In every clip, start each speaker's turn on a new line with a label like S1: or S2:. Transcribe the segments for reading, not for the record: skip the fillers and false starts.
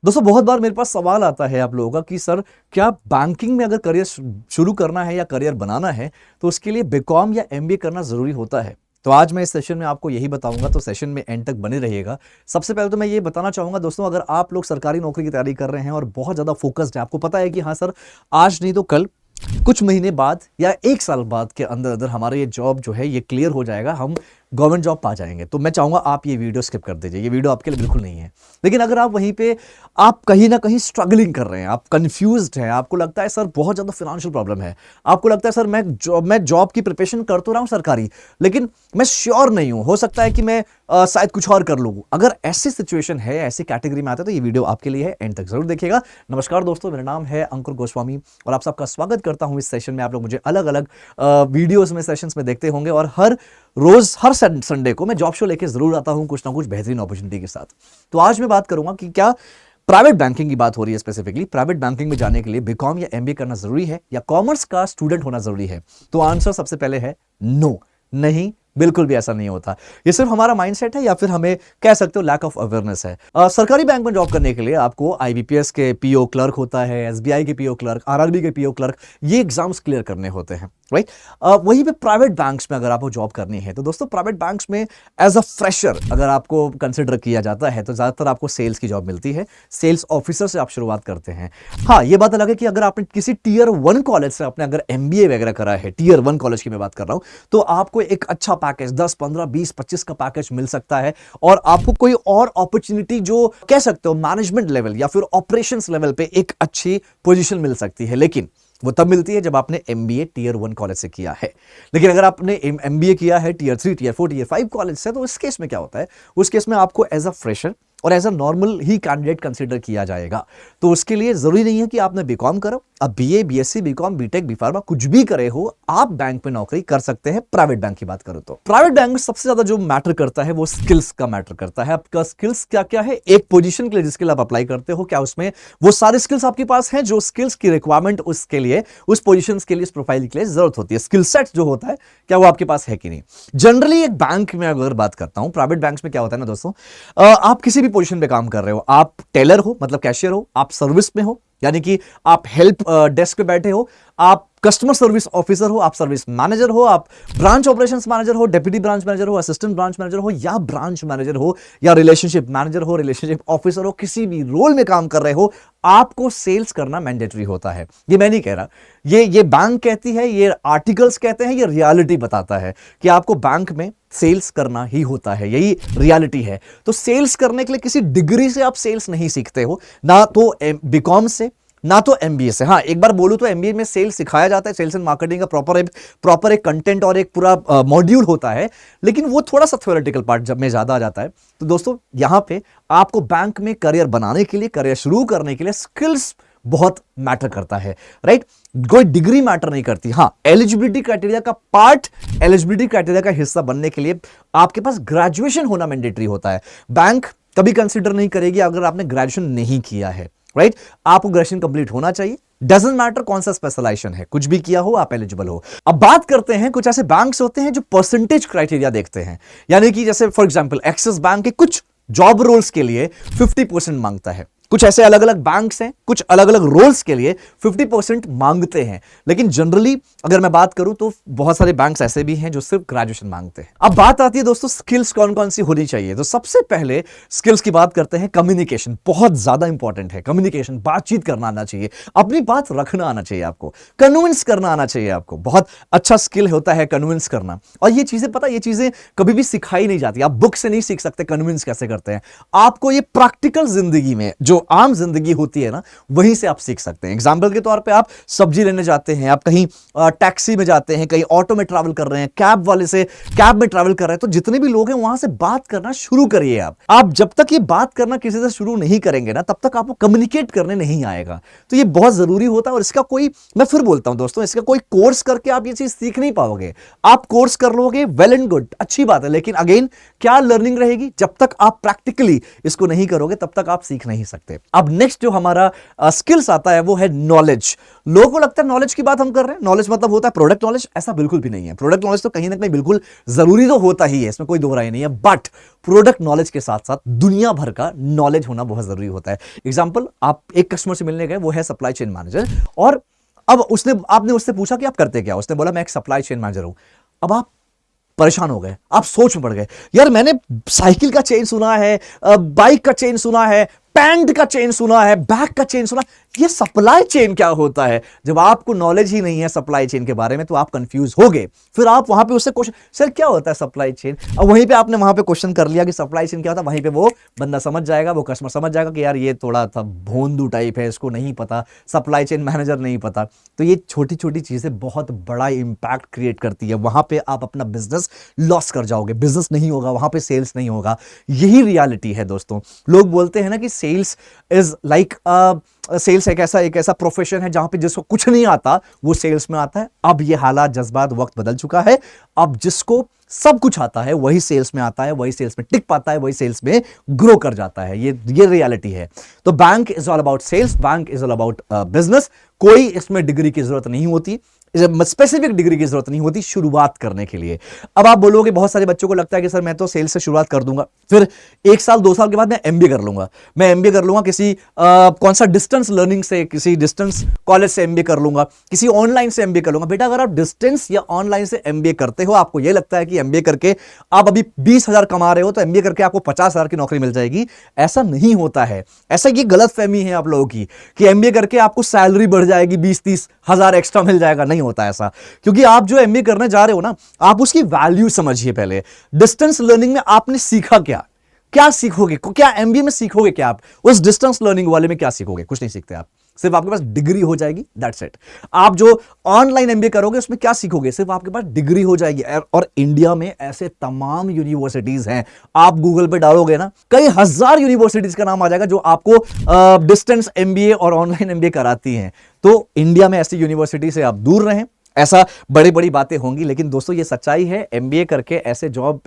S1: दोस्तों बहुत बार मेरे पास सवाल आता है आप लोगों का कि सर क्या बैंकिंग में अगर करियर शुरू करना है या करियर बनाना है तो उसके लिए बीकॉम या एमबीए करना जरूरी होता है। तो आज मैं इस सेशन में आपको यही बताऊंगा, तो सेशन में एंड तक बने रहिएगा। सबसे पहले तो मैं ये बताना चाहूंगा दोस्तों, अगर आप लोग सरकारी नौकरी की तैयारी कर रहे हैं और बहुत ज्यादा फोकस्ड है, आपको पता है कि हाँ सर आज नहीं तो कल, कुछ महीने बाद या एक साल बाद के अंदर अंदर हमारा ये जॉब जो है ये क्लियर हो जाएगा, हम गवर्नमेंट जॉब पा जाएंगे, तो मैं चाहूंगा आप ये वीडियो स्किप कर दीजिए। ये वीडियो आपके लिए बिल्कुल नहीं है। लेकिन अगर आप वहीं पे आप कहीं ना कहीं स्ट्रगलिंग कर रहे हैं, आप कंफ्यूज्ड हैं, आपको लगता है सर बहुत ज्यादा फाइनेंशियल प्रॉब्लम है, आपको लगता है सर मैं जॉब की प्रिपरेशन कर तो रहा हूं सरकारी, लेकिन मैं श्योर नहीं हूं, हो सकता है कि मैं शायद कुछ और कर लूं। अगर ऐसी सिचुएशन है, ऐसी कैटेगरी में आता है, तो ये वीडियो आपके लिए है, एंड तक जरूर देखिएगा। नमस्कार दोस्तों, मेरा नाम है अंकुर गोस्वामी और आप सबका स्वागत करता हूं इस सेशन में। आप लोग मुझे अलग अलग वीडियोस में, सेशंस में देखते होंगे और हर रोज हर संडे को मैं जॉब शो लेके जरूर आता हूं कुछ ना कुछ बेहतरीन अपॉर्चुनिटी के साथ। तो आज मैं बात करूंगा कि क्या प्राइवेट बैंकिंग की बात हो रही है, स्पेसिफिकली प्राइवेट बैंकिंग में जाने के लिए बीकॉम या एमबीए करना जरूरी है या कॉमर्स का स्टूडेंट होना जरूरी है। तो आंसर सबसे पहले है नो, नहीं, बिल्कुल भी ऐसा नहीं होता। ये सिर्फ हमारा माइंडसेट है या फिर हमें कह सकते हो लैक ऑफ अवेयरनेस है। सरकारी बैंक में जॉब करने के लिए आपको आईबीपीएस के पीओ क्लर्क होता है, एसबीआई के पीओ क्लर्क, आरआरबी के पीओ क्लर्क, ये एग्जाम्स क्लियर करने होते हैं, राइट। वहीं पे प्राइवेट बैंक्स में अगर आपको जॉब करनी है तो दोस्तों प्राइवेट बैंक्स में एज अ फ्रेशर अगर आपको कंसिडर किया जाता है तो ज्यादातर आपको सेल्स की जॉब मिलती है, सेल्स ऑफिसर से आप शुरुआत करते हैं। हाँ, ये बात अलग है कि अगर आपने किसी टीयर 1 कॉलेज से आपने अगर एमबीए वगैरह करा है, टीयर 1 कॉलेज की मैं बात कर रहा हूं, तो आपको एक अच्छा पैकेज 10, 15, 20, 25 का पैकेज मिल सकता है और आपको कोई और अपॉर्चुनिटी जो कह सकते हो मैनेजमेंट लेवल या फिर ऑपरेशंस लेवल पे एक अच्छी पोजीशन मिल सकती है। लेकिन वो तब मिलती है जब आपने एमबीए टीयर 1 कॉलेज से किया है। लेकिन अगर आपने एमबीए किया है टीयर 3, टीयर 4, टीयर 5 कॉलेज से, तो इस केस में क्या होता है, उस केस में आपको एज अ फ्रेशर और एज अ नॉर्मल ही कैंडिडेट कंसीडर किया जाएगा। तो उसके लिए जरूरी नहीं है कि आपने बीकॉम करो, अब BA, BSc, BCom, BTech, BPharma कुछ भी करे हो, आप बैंक में नौकरी कर सकते हैं। प्राइवेट बैंक की बात करो तो प्राइवेट बैंक में सबसे ज्यादा जो मैटर करता है वो स्किल्स का मैटर करता है। आपका स्किल्स क्या क्या है एक पोजीशन के लिए जिसके लिए आप अप्लाई करते हो, क्या उसमें वो सारे स्किल्स आपके पास हैं जो स्किल्स की रिक्वायरमेंट उसके लिए, उस पोजीशन के लिए, उस प्रोफाइल के लिए जरूरत होती है। स्किल सेट जो होता है क्या वो आपके पास है कि नहीं। जनरली एक बैंक में अगर बात करता हूं, प्राइवेट बैंक में क्या होता है ना दोस्तों, आप किसी भी पोजीशन पे काम कर रहे हो, आप टेलर हो मतलब कैशियर हो, आप सर्विस में हो यानी कि आप हेल्प डेस्क पे बैठे हो, आप कस्टमर सर्विस ऑफिसर हो, आप सर्विस मैनेजर हो, आप ब्रांच ऑपरेशंस मैनेजर हो, डेप्यूटी ब्रांच मैनेजर हो, असिस्टेंट ब्रांच मैनेजर हो या ब्रांच मैनेजर हो या रिलेशनशिप मैनेजर हो, रिलेशनशिप ऑफिसर हो, किसी भी रोल में काम कर रहे हो, आपको सेल्स करना मैंडेटरी होता है। ये मैं नहीं कह रहा, ये बैंक कहती है, ये आर्टिकल्स कहते हैं, ये रियलिटी बताता है कि आपको बैंक में सेल्स करना ही होता है, यही रियलिटी है। तो सेल्स करने के लिए किसी डिग्री से आप सेल्स नहीं सीखते हो, ना तो बीकॉम से ना तो एमबीए से। हाँ, एक बार बोलूं तो एमबीए में सेल्स सिखाया जाता है, सेल्स एंड मार्केटिंग का प्रॉपर एक कंटेंट और एक पूरा मॉड्यूल होता है, लेकिन वो थोड़ा सा थ्योरेटिकल पार्ट जब में ज्यादा आ जाता है। तो दोस्तों यहां पे आपको बैंक में करियर बनाने के लिए, करियर शुरू करने के लिए स्किल्स बहुत मैटर करता है, राइट। कोई डिग्री मैटर नहीं करती। हाँ, एलिजिबिलिटी क्राइटेरिया का पार्ट, एलिजिबिलिटी क्राइटेरिया का हिस्सा बनने के लिए आपके पास ग्रेजुएशन होना मैंडेटरी होता है। बैंक कभी कंसीडर नहीं करेगी अगर आपने ग्रेजुएशन नहीं किया है, राइट। आपको ग्रेजुएशन कंप्लीट होना चाहिए, डजंट मैटर कौन सा स्पेशलाइजेशन है, कुछ भी किया हो आप एलिजिबल हो। अब बात करते हैं, कुछ ऐसे बैंक्स होते हैं जो परसेंटेज क्राइटेरिया देखते हैं, यानी कि जैसे फॉर एग्जांपल एक्सिस बैंक के कुछ जॉब रोल्स के लिए 50% मांगता है, कुछ ऐसे अलग अलग बैंक्स हैं कुछ अलग अलग रोल्स के लिए 50% मांगते हैं। लेकिन जनरली अगर मैं बात करूं तो बहुत सारे बैंक्स ऐसे भी हैं जो सिर्फ ग्रेजुएशन मांगते हैं। अब बात आती है दोस्तों स्किल्स कौन कौन सी होनी चाहिए, तो सबसे पहले स्किल्स की बात करते हैं। कम्युनिकेशन बहुत ज्यादा इंपॉर्टेंट है। कम्युनिकेशन, बातचीत करना आना चाहिए, अपनी बात रखना आना चाहिए, आपको कन्विंस करना आना चाहिए। आपको बहुत अच्छा स्किल होता है कन्विंस करना, और ये चीजें पता, ये चीजें कभी भी सिखाई नहीं जाती। आप बुक से नहीं सीख सकते कन्विंस कैसे करते हैं, आपको ये प्रैक्टिकल जिंदगी में जो आम जिंदगी होती है ना, वहीं से आप सीख सकते हैं। एग्जांपल के तौर पे आप सब्जी लेने जाते हैं, आप कहीं टैक्सी में जाते हैं, कहीं ऑटो में ट्रैवल कर रहे हैं, कैब वाले से कैब में ट्रैवल कर रहे हैं, तो जितने भी लोग हैं वहां से बात करना शुरू करिए। आप जब तक ये बात करना किसी से शुरू नहीं करेंगे ना, तब तक आपको कम्युनिकेट करने नहीं आएगा। तो ये बहुत जरूरी होता है और इसका कोई, मैं फिर बोलता हूं दोस्तों, इसका कोई कोर्स करके आप ये चीज सीख नहीं पाओगे। आप कोर्स कर लोगे, वेल एंड गुड, अच्छी बात है, लेकिन अगेन क्या लर्निंग रहेगी, जब तक आप प्रैक्टिकली इसको नहीं करोगे तब तक आप सीख नहीं सकते। सकते। अब नेक्स्ट जो हमारा स्किल्स आता है वो है नॉलेज। लोगों को लगता है नॉलेज की बात हम कर रहे हैं, नॉलेज मतलब होता है प्रोडक्ट नॉलेज। ऐसा बिल्कुल भी नहीं है। प्रोडक्ट नॉलेज तो कहीं ना कहीं बिल्कुल जरूरी तो होता ही है, इसमें कोई दो राय नहीं है, बट प्रोडक्ट नॉलेज के साथ साथ दुनिया भर का नॉलेज होना बहुत जरूरी होता है। एग्जाम्पल, आप एक कस्टमर से मिलने गए, वो है सप्लाई चेन मैनेजर, और अब आपने उससे पूछा कि आप करते क्या, उसने बोला मैं एक सप्लाई चेन मैनेजर हूं। अब आप परेशान हो गए, आप सोच में पड़ गए, यार मैंने साइकिल का चेन सुना है, बाइक का चेन सुना है, पैंट का चेन सुना है, बैग का चेन सुना, ये सप्लाई चेन क्या होता है? जब आपको नॉलेज ही नहीं है सप्लाई चेन के बारे में तो आप कंफ्यूज हो गए। फिर आप वहां पे उससे क्वेश्चन, सर क्या होता है सप्लाई चेन? अब वहीं पे आपने वहां पे क्वेश्चन कर लिया कि सप्लाई चेन क्या होता है, वहीं पे वो बंदा समझ जाएगा, वो कस्टमर समझ जाएगा कि यार ये थोड़ा सा भोंदू टाइप है, इसको नहीं पता, सप्लाई चेन मैनेजर नहीं पता। तो ये छोटी छोटी चीजें बहुत बड़ा इंपैक्ट क्रिएट करती है। वहां पे आप अपना बिजनेस लॉस कर जाओगे, बिजनेस नहीं होगा, वहां पे सेल्स नहीं होगा। यही रियलिटी है दोस्तों। लोग बोलते हैं ना कि सेल्स इज लाइक सेल्स एक ऐसा प्रोफेशन है जहां पे जिसको कुछ नहीं आता वो सेल्स में आता है। अब ये हालात, जज्बात, वक्त बदल चुका है। अब जिसको सब कुछ आता है वही सेल्स में आता है, वही सेल्स में टिक पाता है, वही सेल्स में ग्रो कर जाता है। ये रियलिटी है। तो bank is all about sales, bank is all about business. कोई इसमें डिग्री की जरूरत नहीं होती, स्पेसिफिक डिग्री की जरूरत नहीं होती शुरुआत करने के लिए। अब आप बोलोगे, बहुत सारे बच्चों को लगता है कि सर मैं तो सेल्स से शुरुआत कर दूंगा, फिर 1 साल 2 साल के बाद मैं एमबीए कर लूंगा, मैं एमबीए कर लूंगा किसी कौन सा डिस्टेंस लर्निंग से, किसी डिस्टेंस कॉलेज से एमबीए कर लूंगा, किसी ऑनलाइन से एमबीए कर लूंगा। बेटा अगर आप डिस्टेंस या ऑनलाइन से एमबीए करते हो, आपको यह लगता है कि एमबीए करके आप अभी 20,000 कमा रहे हो तो एमबीए करके आपको 50,000 की नौकरी मिल जाएगी, ऐसा नहीं होता है। ऐसा ये गलत फहमी है आप लोगों की कि एमबीए करके आपको सैलरी बढ़ जाएगी, 20-30 हजार एक्स्ट्रा मिल जाएगा। नहीं होता ऐसा, क्योंकि आप जो एमबीए करने जा रहे हो ना, आप उसकी वैल्यू समझिए पहले। डिस्टेंस लर्निंग में आपने सीखा क्या सीखोगे, क्या एमबीए में सीखोगे, क्या आप उस डिस्टेंस लर्निंग वाले में क्या सीखोगे? कुछ नहीं सीखते आप, सिर्फ आपके पास डिग्री हो जाएगी, दैट्स इट। आप जो ऑनलाइन एमबीए करोगे उसमें क्या सीखोगे? सिर्फ आपके पास डिग्री हो जाएगी। और इंडिया में ऐसे तमाम यूनिवर्सिटीज हैं, आप गूगल पे डालोगे ना, कई हजार यूनिवर्सिटीज का नाम आ जाएगा जो आपको डिस्टेंस एमबीए और ऑनलाइन एमबीए कराती हैं। तो इंडिया में ऐसी यूनिवर्सिटी से आप दूर रहें। ऐसा बड़ी बड़ी बातें होंगी, लेकिन दोस्तों ये सच्चाई है, एमबीए करके ऐसे जॉब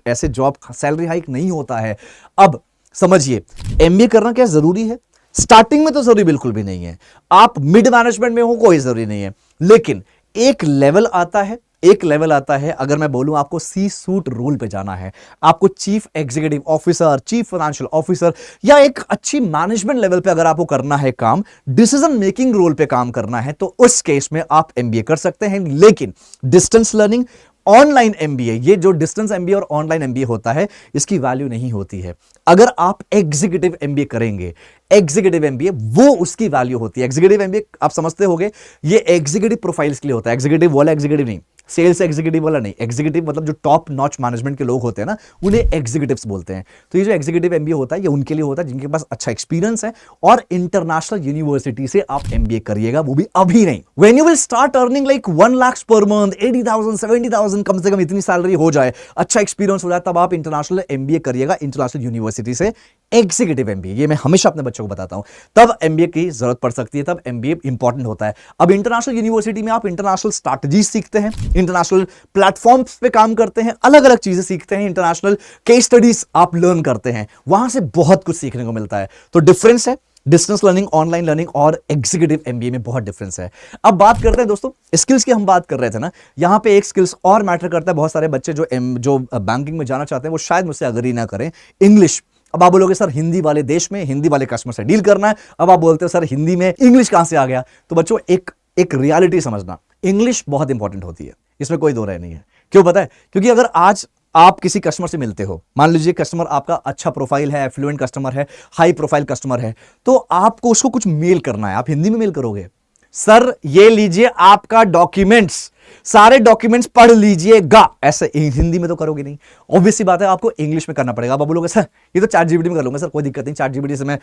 S1: सैलरी हाइक नहीं होता है। अब समझिए, एमबीए करना क्या जरूरी है? स्टार्टिंग में तो जरूरी बिल्कुल भी नहीं है। आप मिड मैनेजमेंट में हो कोई जरूरी नहीं है, लेकिन एक लेवल आता है, अगर मैं बोलूं आपको सी सूट रोल पे जाना है, आपको chief executive officer, chief financial officer या एक अच्छी मैनेजमेंट लेवल पे अगर आपको करना है काम, डिसीजन मेकिंग रोल पे काम करना है, तो उस केस में आप एमबीए कर सकते हैं। लेकिन डिस्टेंस लर्निंग, ऑनलाइन एमबीए, ये जो डिस्टेंस एमबीए और ऑनलाइन एमबीए होता है, इसकी वैल्यू नहीं होती है। अगर आप एग्जीक्यूटिव एमबीए करेंगे, एग्जीक्यूटिव एमबीए, वो उसकी वैल्यू होती है। एग्जीक्यूटिव एमबीए आप समझते होंगे, ये एग्जीक्यूटिव प्रोफाइल्स के लिए होता है। एग्जीक्यूटिव वाला एग्जीक्यूटिव नहीं, सेल्स एग्जीक्यूटिव वाला नहीं। एग्जीक्यूटिव मतलब जो टॉप नॉच मैनेजमेंट के लोग होते हैं ना, उन्हें एग्जीक्यूटिव्स बोलते हैं। तो ये जो एग्जीक्यूटिव एमबीए होता है, ये उनके लिए होता है जिनके पास अच्छा एक्सपीरियंस है और इंटरनेशनल यूनिवर्सिटी से आप एमबीए करिएगा, वो भी अभी नहीं। When you will start earning like 1 lakh per month, 80,000 70,000, कम से कम इतनी सैलरी हो जाए, अच्छा एक्सपीरियंस हो जाए, तब आप इंटरनेशनल एमबीए करिएगा, इंटरनेशनल यूनिवर्सिटी से एग्जीक्यूटिव एमबीए। ये मैं हमेशा अपने बच्चों को बताता हूं, तब एमबीए की जरूरत पड़ सकती है, तब एमबीए इंपॉर्टेंट होता है। अब इंटरनेशनल यूनिवर्सिटी में आप इंटरनेशनल स्ट्रैटेजी सीखते हैं, इंटरनेशनल प्लेटफॉर्म्स पे काम करते हैं, अलग अलग चीजें सीखते हैं, इंटरनेशनल केस स्टडीज आप लर्न करते हैं, वहां से बहुत कुछ सीखने को मिलता है। तो डिफरेंस है, डिस्टेंस लर्निंग, ऑनलाइन लर्निंग और एग्जीक्यूटिव एमबीए में बहुत डिफरेंस है। अब बात करते हैं दोस्तों स्किल्स की, हम बात कर रहे थे ना, यहां पे एक स्किल्स और मैटर करता है। बहुत सारे बच्चे जो बैंकिंग में जाना चाहते हैं वो शायद मुझसे अग्री ना करें, इंग्लिश। अब आप बोलोगे सर हिंदी वाले देश में हिंदी वाले कस्टमर से डील करना है, अब आप बोलते हो सर हिंदी में इंग्लिश कहां से आ गया? तो बच्चों एक रियलिटी समझना, इंग्लिश बहुत इंपॉर्टेंट होती है, इसमें कोई दो राय नहीं है। क्यों पता है? क्योंकि अगर आज आप किसी कस्टमर से मिलते हो, मान लीजिए कस्टमर आपका अच्छा प्रोफाइल है, एफ्लुएंट कस्टमर है, हाई प्रोफाइल कस्टमर है, तो आपको उसको कुछ मेल करना है, आप हिंदी में मेल करोगे, सर ये लीजिए आपका डॉक्यूमेंट्स, सारे डॉक्यूमेंट्स पढ़ लीजिएगा, ऐसे हिंदी में तो करोगे नहीं। ऑब्वियस सी बात है, आपको इंग्लिश में करना पड़ेगा। आप बोलोगे सर ये तो चैट जीपीटी में कर लूंगा, सर कोई दिक्कत नहीं, चैट जीपीटी से मैं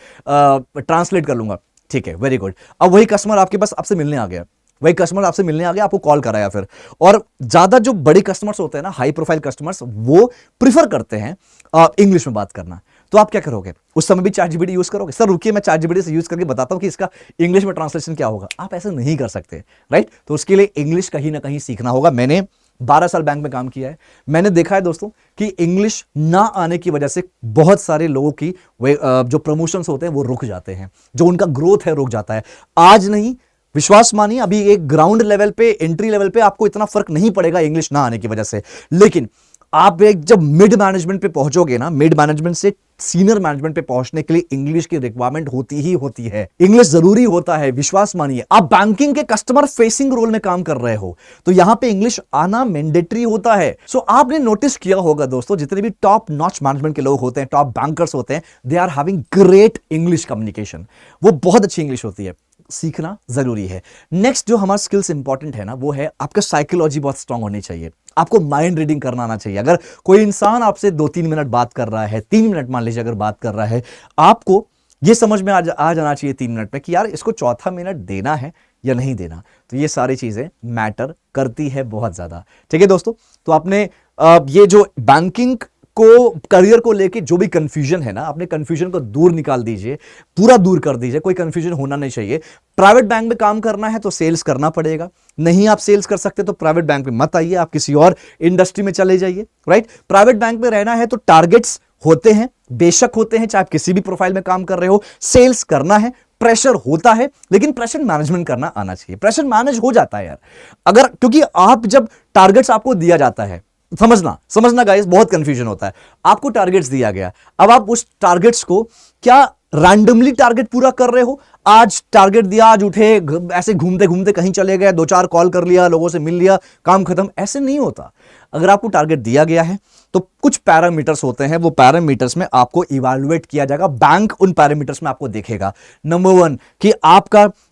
S1: ट्रांसलेट कर लूंगा, ठीक है, वेरी गुड। अब वही कस्टमर आपके पास आपसे मिलने आ गया, आपको कॉल कराया फिर, और ज्यादा जो बड़े कस्टमर्स होते हैं ना, हाई प्रोफाइल कस्टमर्स, वो प्रीफर करते हैं इंग्लिश में बात करना। तो आप क्या करोगे? उस समय भी चैट जीपीटी यूज करोगे? सर रुकिए मैं चैट जीपीटी से यूज करके बताता हूं कि इसका इंग्लिश में ट्रांसलेशन क्या होगा। आप ऐसे नहीं कर सकते, राइट? तो उसके लिए इंग्लिश कहीं ना कहीं सीखना होगा। मैंने 12 साल बैंक में काम किया है। मैंने देखा है दोस्तों कि इंग्लिश ना आने की वजह से बहुत सारे लोगों की जो प्रमोशंस होते हैं वो रुक जाते हैं, जो उनका ग्रोथ है रुक जाता है। आज नहीं, विश्वास मानिए, अभी एक ग्राउंड लेवल पे, एंट्री लेवल पे आपको इतना फर्क नहीं पड़ेगा इंग्लिश ना आने की वजह से, लेकिन आप एक जब मिड मैनेजमेंट पे पहुंचोगे ना, मिड मैनेजमेंट से सीनियर मैनेजमेंट पे पहुंचने के लिए इंग्लिश की रिक्वायरमेंट होती ही होती है। इंग्लिश जरूरी होता है, विश्वास मानिए। आप बैंकिंग के कस्टमर फेसिंग रोल में काम कर रहे हो तो यहां पे इंग्लिश आना मैंडेटरी होता है। सो आपने नोटिस किया होगा दोस्तों, जितने भी टॉप नॉच मैनेजमेंट के लोग होते हैं, टॉप बैंकर्स होते हैं, they are having great English communication. वो बहुत अच्छी इंग्लिश होती है, सीखना जरूरी है। नेक्स्ट जो हमारा स्किल्स इंपॉर्टेंट है ना, वो है आपका साइकोलॉजी बहुत स्ट्रांग होनी चाहिए। आपको माइंड रीडिंग करना आना चाहिए। अगर कोई इंसान आपसे 2-3 मिनट बात कर रहा है, 3 मिनट मान लीजिए अगर बात कर रहा है, आपको यह समझ में आ जाना चाहिए 3 मिनट में कि यार इसको चौथा मिनट देना है या नहीं देना। तो ये सारी चीजें मैटर करती है बहुत ज्यादा। ठीक है दोस्तों, तो आपने ये जो बैंकिंग को करियर को लेके जो भी कंफ्यूजन है ना, अपने कंफ्यूजन को दूर निकाल दीजिए, पूरा दूर कर दीजिए। कोई कंफ्यूजन होना नहीं चाहिए। प्राइवेट बैंक में काम करना है तो सेल्स करना पड़ेगा। नहीं आप सेल्स कर सकते तो प्राइवेट बैंक में मत आइए, आप किसी और इंडस्ट्री में चले जाइए। राइट, प्राइवेट बैंक में रहना है तो टारगेट्स होते हैं, बेशक होते हैं, चाहे आप किसी भी प्रोफाइल में काम कर रहे हो। सेल्स करना है, प्रेशर होता है, लेकिन प्रेशर मैनेजमेंट करना आना चाहिए। प्रेशर मैनेज हो जाता है यार, अगर, क्योंकि आप जब टारगेट्स आपको दिया जाता है, समझना गाइस, बहुत कंफ्यूजन होता है। आपको टारगेट्स दिया गया, अब आप उस टारगेट्स को क्या रैंडमली टारगेट पूरा कर रहे हो? आज टारगेट दिया, आज उठे, ऐसे घूमते घूमते कहीं चले गए, 2-4 कॉल कर लिया, लोगों से मिल लिया, काम खत्म, ऐसे नहीं होता। अगर आपको टारगेट दिया गया है तो कुछ पैरामीटर्स होते हैं, वो पैरामीटर्स में आपको इवैल्यूएट किया जाएगा। बैंक उन पैरामीटर्स में आपको देखेगा, नंबर 1 कि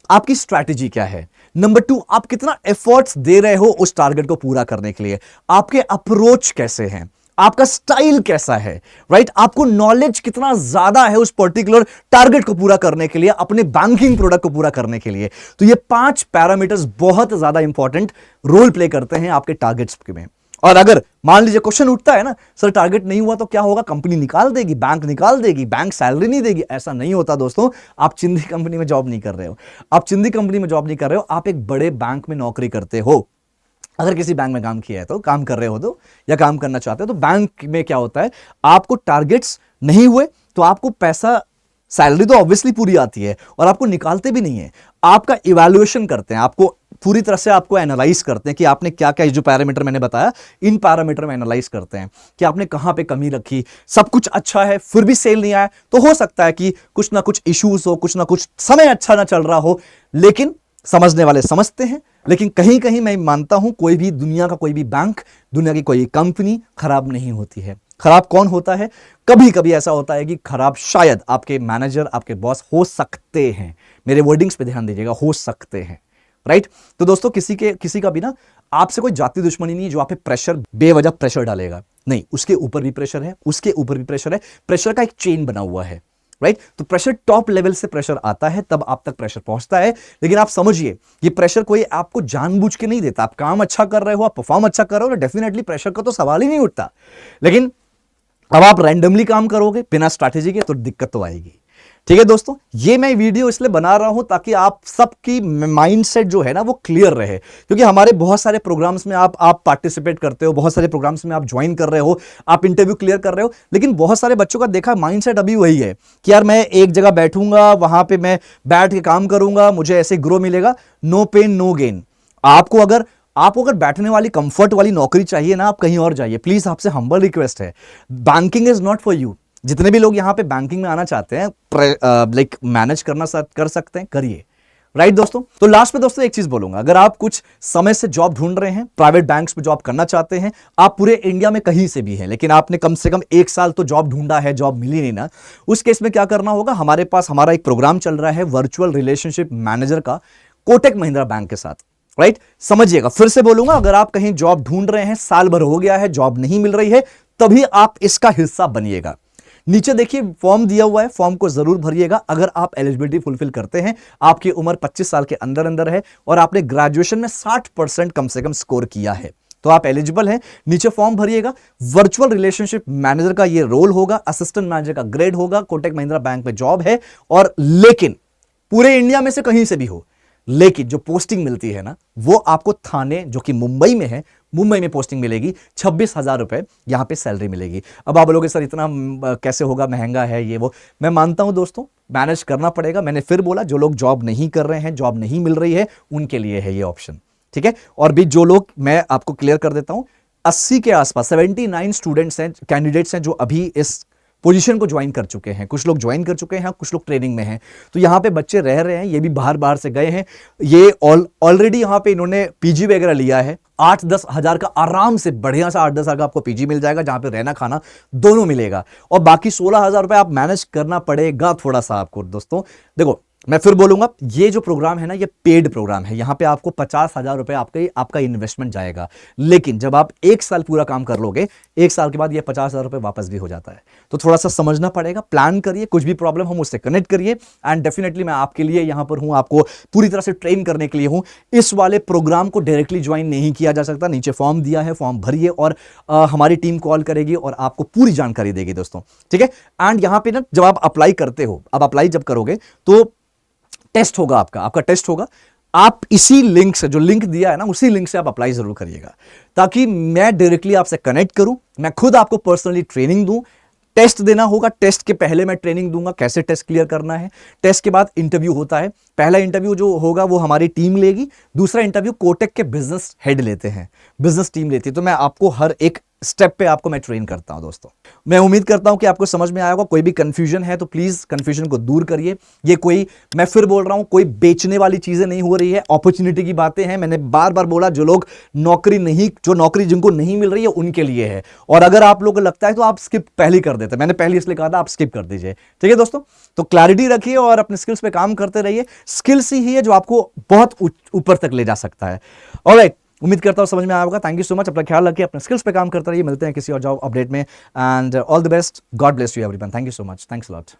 S1: आपकी स्ट्रैटेजी क्या है, नंबर 2 आप कितना एफर्ट्स दे रहे हो उस टारगेट को पूरा करने के लिए, आपके अप्रोच कैसे हैं, आपका स्टाइल कैसा है, राइट, आपको नॉलेज कितना ज्यादा है उस पर्टिकुलर टारगेट को पूरा करने के लिए, अपने बैंकिंग प्रोडक्ट को पूरा करने के लिए। तो ये 5 पैरामीटर्स बहुत ज्यादा इंपॉर्टेंट रोल प्ले करते हैं आपके टारगेट्स में। और अगर मान लीजिए क्वेश्चन उठता है ना, सर टारगेट नहीं हुआ तो क्या होगा? कंपनी निकाल देगी, बैंक निकाल देगी, बैंक सैलरी नहीं देगी। ऐसा नहीं होता दोस्तों। आप चिंदी कंपनी में जॉब नहीं कर रहे हो, आप चिंदी कंपनी में जॉब नहीं कर रहे हो, आप एक बड़े बैंक में नौकरी करते हो। अगर किसी बैंक में काम किया है तो, काम कर रहे हो तो, या काम करना चाहते हो तो, बैंक में क्या होता है, आपको टारगेट्स नहीं हुए तो आपको पैसा, सैलरी तो ऑब्वियसली पूरी आती है और आपको निकालते भी नहीं है। आपका इवैल्यूएशन करते हैं, आपको पूरी तरह से आपको एनालाइज करते हैं कि आपने क्या क्या, जो पैरामीटर मैंने बताया, इन पैरामीटर में एनालाइज करते हैं कि आपने कहां पे कमी रखी। सब कुछ अच्छा है फिर भी सेल नहीं आया तो हो सकता है कि कुछ ना कुछ इश्यूज हो, कुछ ना कुछ समय अच्छा ना चल रहा हो। लेकिन समझने वाले समझते हैं, लेकिन कहीं कहीं मैं मानता हूं कोई भी दुनिया का कोई भी बैंक, दुनिया की कोई कंपनी खराब नहीं होती है। खराब कौन होता है? कभी कभी ऐसा होता है कि खराब शायद आपके मैनेजर, आपके बॉस हो सकते हैं। मेरे वर्डिंग्स पे ध्यान दीजिएगा, हो सकते हैं। राइट, तो दोस्तों किसी का भी ना आपसे कोई जाति दुश्मनी नहीं है जो आप पे प्रेशर, बेवजह प्रेशर डालेगा। नहीं, उसके ऊपर भी प्रेशर है, उसके ऊपर भी प्रेशर है। प्रेशर का एक चेन बना हुआ है। राइट, तो प्रेशर टॉप लेवल से प्रेशर आता है, तब आप तक प्रेशर पहुंचता है। लेकिन आप समझिए, ये प्रेशर कोई आपको जानबूझ के नहीं देता। आप काम अच्छा कर रहे हो, आप परफॉर्म अच्छा कर रहे हो, तो डेफिनेटली प्रेशर का तो सवाल ही नहीं उठता। लेकिन अब आप रैंडमली काम करोगे बिना स्ट्रैटेजी के तो दिक्कत तो आएगी। ठीक है दोस्तों, ये मैं वीडियो इसलिए बना रहा हूं ताकि आप सबकी माइंडसेट जो है ना वो क्लियर रहे। क्योंकि हमारे बहुत सारे प्रोग्राम्स में आप पार्टिसिपेट करते हो, बहुत सारे प्रोग्राम्स में आप ज्वाइन कर रहे हो, आप इंटरव्यू क्लियर कर रहे हो, लेकिन बहुत सारे बच्चों का देखा माइंडसेट अभी वही है कि यार मैं एक जगह बैठूंगा, वहां पे मैं बैठ के काम करूंगा, मुझे ऐसे ग्रो मिलेगा, नो पेन नो गेन। आपको अगर बैठने वाली कंफर्ट वाली नौकरी चाहिए ना, आप कहीं और जाइए प्लीज। आपसे हम्बल रिक्वेस्ट है, banking is not for you. जितने भी लोग यहां पे बैंकिंग में आना चाहते हैं, लाइक मैनेज करना कर सकते हैं, करिए। राइट दोस्तों, तो लास्ट में दोस्तों एक चीज बोलूंगा, अगर आप कुछ समय से जॉब ढूंढ रहे हैं, प्राइवेट बैंक्स में जॉब करना चाहते हैं, आप पूरे इंडिया में कहीं से भी हैं, लेकिन आपने कम से कम 1 साल तो जॉब ढूंढा है, जॉब मिली नहीं ना, उस केस में क्या करना होगा? हमारे पास हमारा एक प्रोग्राम चल रहा है वर्चुअल रिलेशनशिप मैनेजर का, कोटक महिंद्रा बैंक के साथ। राइट, समझिएगा, फिर से बोलूंगा, अगर आप कहीं जॉब ढूंढ रहे हैं, साल भर हो गया है, जॉब नहीं मिल रही है, तभी आप इसका हिस्सा बनिएगा। नीचे देखिए फॉर्म दिया हुआ है, फॉर्म को जरूर भरिएगा। अगर आप एलिजिबिलिटी फुलफिल करते हैं, आपकी उम्र 25 साल के अंदर अंदर है और आपने ग्रेजुएशन में 60% कम से कम स्कोर किया है, तो आप एलिजिबल हैं। नीचे फॉर्म भरिएगा। वर्चुअल रिलेशनशिप मैनेजर का ये रोल होगा, असिस्टेंट मैनेजर का ग्रेड होगा, कोटक महिंद्रा बैंक में जॉब है। और लेकिन पूरे इंडिया में से कहीं से भी हो, लेकिन जो पोस्टिंग मिलती है ना, वो आपको थाने, जो कि मुंबई में है, मुंबई में पोस्टिंग मिलेगी, 26,000 रुपए यहां पे सैलरी मिलेगी। अब आप बोलोगे सर इतना कैसे होगा, महंगा है ये वो। मैं मानता हूं दोस्तों, मैनेज करना पड़ेगा। मैंने फिर बोला, जो लोग जॉब नहीं कर रहे हैं, जॉब नहीं मिल रही है, उनके लिए है ये ऑप्शन, ठीक है। और भी जो लोग, मैं आपको क्लियर कर देता हूं, 80 के आसपास 79 स्टूडेंट्स हैं, कैंडिडेट्स हैं, जो अभी इस पोजीशन को ज्वाइन कर चुके हैं। कुछ लोग ज्वाइन कर चुके हैं, कुछ लोग ट्रेनिंग में हैं। तो यहां पे बच्चे रह रहे हैं, ये भी बाहर बाहर से गए हैं। ये ऑलरेडी यहां पे इन्होंने पीजी वगैरह लिया है। 8-10 हजार का आराम से, बढ़िया सा 8-10 हजार का आपको पीजी मिल जाएगा, जहां पे रहना खाना दोनों मिलेगा। और बाकी 16,000 रुपए आप मैनेज करना पड़ेगा थोड़ा सा आपको। दोस्तों देखो, मैं फिर बोलूंगा, ये जो प्रोग्राम है ना, ये पेड प्रोग्राम है। यहां पे आपको 50,000 रुपए आपका इन्वेस्टमेंट जाएगा। लेकिन जब आप 1 साल पूरा काम कर लोगे, 1 साल के बाद ये 50,000 रुपए वापस भी हो जाता है। तो थोड़ा सा समझना पड़ेगा, प्लान करिए, कुछ भी प्रॉब्लम हो मुझसे कनेक्ट करिए। एंड डेफिनेटली मैं आपके लिए यहां पर हूं, आपको पूरी तरह से ट्रेन करने के लिए हूं। इस वाले प्रोग्राम को डायरेक्टली ज्वाइन नहीं किया जा सकता। नीचे फॉर्म दिया है, फॉर्म भरिए और हमारी टीम कॉल करेगी और आपको पूरी जानकारी देगी दोस्तों, ठीक है। एंड यहां पे ना, जब आप अप्लाई करते हो, अब अप्लाई जब करोगे तो टेस्ट होगा, आपका टेस्ट होगा। आप इसी लिंक से, जो लिंक दिया है ना, उसी लिंक से आप अप्लाई जरूर करिएगा, ताकि मैं डायरेक्टली आपसे कनेक्ट करूं, मैं खुद आपको पर्सनली ट्रेनिंग दूं। टेस्ट देना होगा, टेस्ट के पहले मैं ट्रेनिंग दूंगा कैसे टेस्ट क्लियर करना है। टेस्ट के बाद इंटरव्यू होता है। पहला इंटरव्यू जो होगा वो हमारी टीम लेगी, दूसरा इंटरव्यू कोटेक के बिजनेस हेड लेते हैं, बिजनेस टीम लेती है। तो मैं आपको हर एक स्टेप पे आपको मैं ट्रेन करता हूं दोस्तों। मैं उम्मीद करता हूं कि आपको समझ में आया होगा। कोई भी कंफ्यूजन है तो प्लीज कंफ्यूजन को दूर करिए। ये कोई, मैं फिर बोल रहा हूं, कोई बेचने वाली चीजें नहीं हो रही है, अपॉर्चुनिटी की बातें हैं। मैंने बार बार बोला, जो लोग जो नौकरी जिनको नहीं मिल रही है, उनके लिए है। और अगर आप लोगों को लगता है तो आप स्किप पहले कर देते, मैंने पहले इसलिए कहा था आप स्किप कर दीजिए, ठीक है दोस्तों। तो क्लैरिटी रखिए और अपने स्किल्स पे काम करते रहिए। स्किल्स ही है जो आपको बहुत ऊपर तक ले जा सकता है। ऑलराइट, उम्मीद करता हूं समझ में आया होगा। Thank you so much. अपना ख्याल रखिए, अपने स्किल्स पे काम करते रहिए। मिलते हैं किसी और जॉब अपडेट में। And all the best. God bless you everyone. Thank you so much. Thanks a lot.